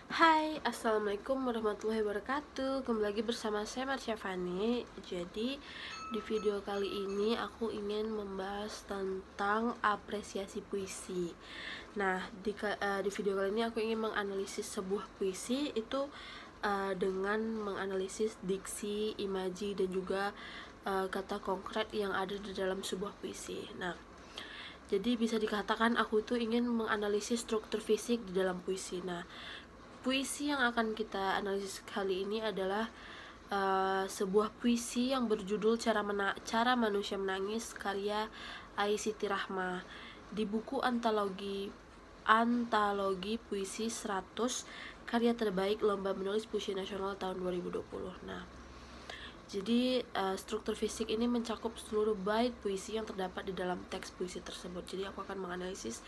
Hai, assalamualaikum warahmatullahi wabarakatuh. Kembali lagi bersama saya Marsha Fani. Jadi di video kali ini aku ingin membahas tentang apresiasi puisi. Nah, di video kali ini aku ingin menganalisis sebuah puisi itu dengan menganalisis diksi, imaji, dan juga kata konkret yang ada di dalam sebuah puisi. Nah, jadi bisa dikatakan aku tuh ingin menganalisis struktur fisik di dalam puisi. Nah, puisi yang akan kita analisis kali ini adalah sebuah puisi yang berjudul Cara Manusia Menangis karya Ai Siti Rahma di buku antologi puisi 100 karya terbaik Lomba Menulis Puisi Nasional tahun 2020. Nah, jadi struktur fisik ini mencakup seluruh bait puisi yang terdapat di dalam teks puisi tersebut. Jadi aku akan menganalisis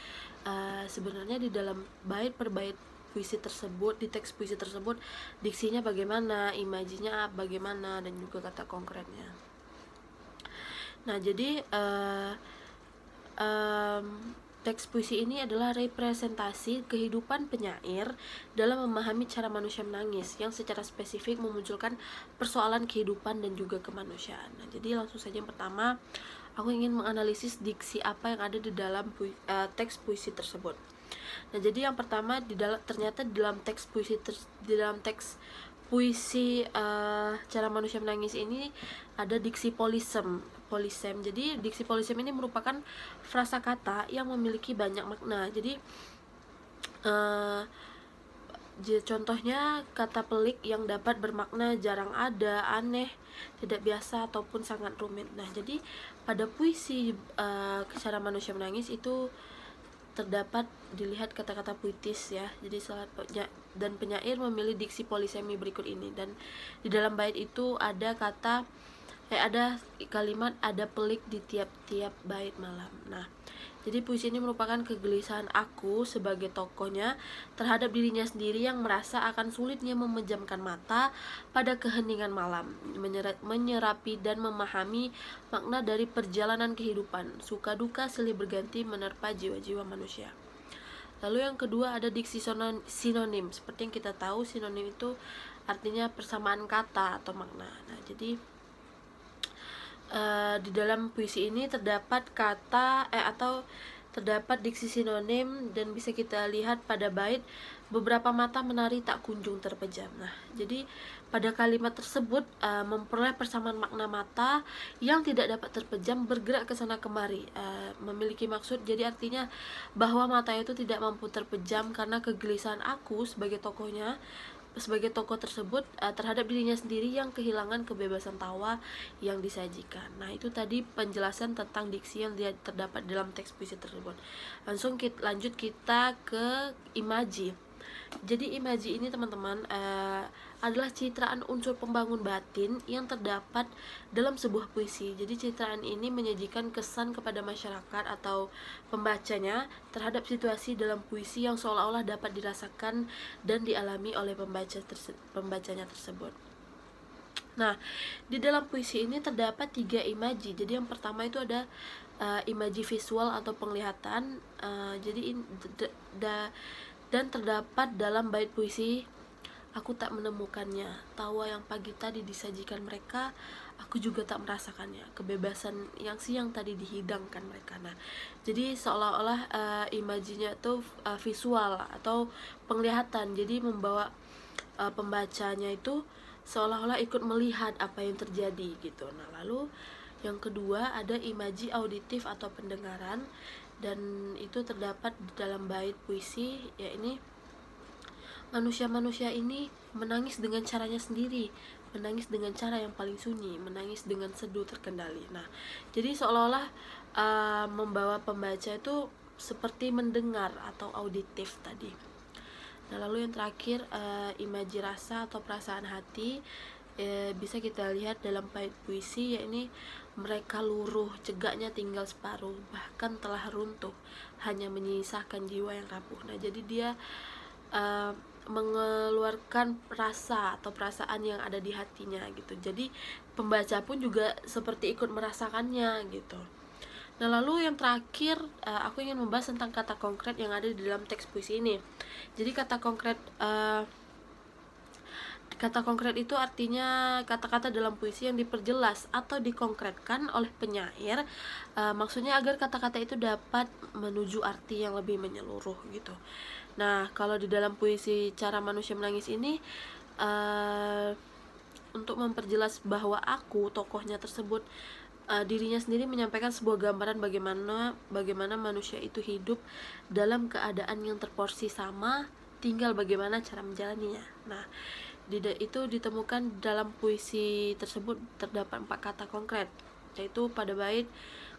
sebenarnya di dalam bait per bait puisi tersebut, di teks puisi tersebut, diksinya bagaimana, imajinya bagaimana, dan juga kata konkretnya. Nah, jadi teks puisi ini adalah representasi kehidupan penyair dalam memahami cara manusia menangis yang secara spesifik memunculkan persoalan kehidupan dan juga kemanusiaan. Nah, jadi langsung saja yang pertama, aku ingin menganalisis diksi apa yang ada di dalam teks puisi tersebut. Nah, jadi yang pertama ternyata di dalam teks puisi Cara Manusia Menangis ini ada diksi polisem. Jadi diksi polisem ini merupakan frasa kata yang memiliki banyak makna. Jadi contohnya kata pelik yang dapat bermakna jarang ada, aneh, tidak biasa, ataupun sangat rumit. Nah, jadi pada puisi Cara Manusia Menangis itu terdapat dilihat kata-kata puitis ya. Jadi dan penyair memilih diksi polisemi berikut ini, dan di dalam bait itu ada kalimat ada pelik di tiap-tiap bait malam. Nah, jadi puisi ini merupakan kegelisahan aku sebagai tokohnya terhadap dirinya sendiri yang merasa akan sulitnya memejamkan mata pada keheningan malam, menyerapi dan memahami makna dari perjalanan kehidupan, suka duka silih berganti menerpa jiwa-jiwa manusia. Lalu yang kedua ada diksi sinonim. Seperti yang kita tahu, sinonim itu artinya persamaan kata atau makna. Nah, jadi di dalam puisi ini terdapat terdapat diksi sinonim, dan bisa kita lihat pada bait beberapa mata menari tak kunjung terpejam. Nah, jadi pada kalimat tersebut memperoleh persamaan makna mata yang tidak dapat terpejam bergerak ke sana kemari, memiliki maksud. Jadi artinya bahwa mata itu tidak mampu terpejam karena kegelisahan aku sebagai tokoh tersebut terhadap dirinya sendiri yang kehilangan kebebasan tawa yang disajikan. Nah, itu tadi penjelasan tentang diksi yang terdapat dalam teks puisi tersebut. Langsung lanjut kita ke imaji. Jadi imaji ini teman-teman adalah citraan unsur pembangun batin yang terdapat dalam sebuah puisi. Jadi citraan ini menyajikan kesan kepada masyarakat atau pembacanya terhadap situasi dalam puisi yang seolah-olah dapat dirasakan dan dialami oleh pembacanya tersebut. Nah, di dalam puisi ini terdapat 3 imaji. Jadi yang pertama itu ada imaji visual atau penglihatan. Dan terdapat dalam bait puisi, aku tak menemukannya, tawa yang pagi tadi disajikan mereka, aku juga tak merasakannya, kebebasan yang siang tadi dihidangkan mereka. Nah, jadi seolah-olah imajinya itu visual atau penglihatan, jadi membawa pembacanya itu seolah-olah ikut melihat apa yang terjadi gitu. Nah, lalu yang kedua ada imaji auditif atau pendengaran, dan itu terdapat di dalam bait puisi, yakni manusia-manusia ini menangis dengan caranya sendiri, menangis dengan cara yang paling sunyi, menangis dengan seduh terkendali. Nah, jadi seolah-olah membawa pembaca itu seperti mendengar atau auditif tadi. Nah, lalu yang terakhir imaji rasa atau perasaan hati, bisa kita lihat dalam bait puisi, yakni mereka luruh, cegaknya tinggal separuh, bahkan telah runtuh, hanya menyisakan jiwa yang rapuh. Nah, jadi dia mengeluarkan rasa atau perasaan yang ada di hatinya gitu. Jadi pembaca pun juga seperti ikut merasakannya gitu. Nah, lalu yang terakhir, aku ingin membahas tentang kata konkret yang ada di dalam teks puisi ini. Jadi kata konkret itu artinya kata-kata dalam puisi yang diperjelas atau dikonkretkan oleh penyair. Maksudnya agar kata-kata itu dapat menuju arti yang lebih menyeluruh gitu. Nah, kalau di dalam puisi Cara Manusia Menangis ini, untuk memperjelas bahwa aku, tokohnya tersebut, dirinya sendiri menyampaikan sebuah gambaran bagaimana manusia itu hidup dalam keadaan yang terporsi sama, tinggal bagaimana cara menjalaninya. Nah, itu ditemukan dalam puisi tersebut terdapat 4 kata konkret, yaitu pada bait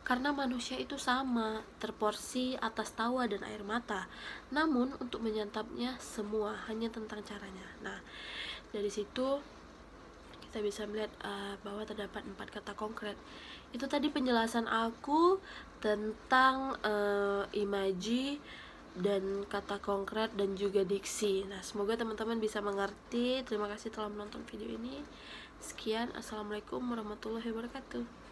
karena manusia itu sama, terporsi atas tawa dan air mata, namun untuk menyantapnya semua hanya tentang caranya. Nah, dari situ kita bisa melihat bahwa terdapat 4 kata konkret. Itu tadi penjelasan aku tentang imaji dan kata konkret dan juga diksi. Nah, semoga teman-teman bisa mengerti. Terima kasih telah menonton video ini. Sekian, assalamualaikum warahmatullahi wabarakatuh.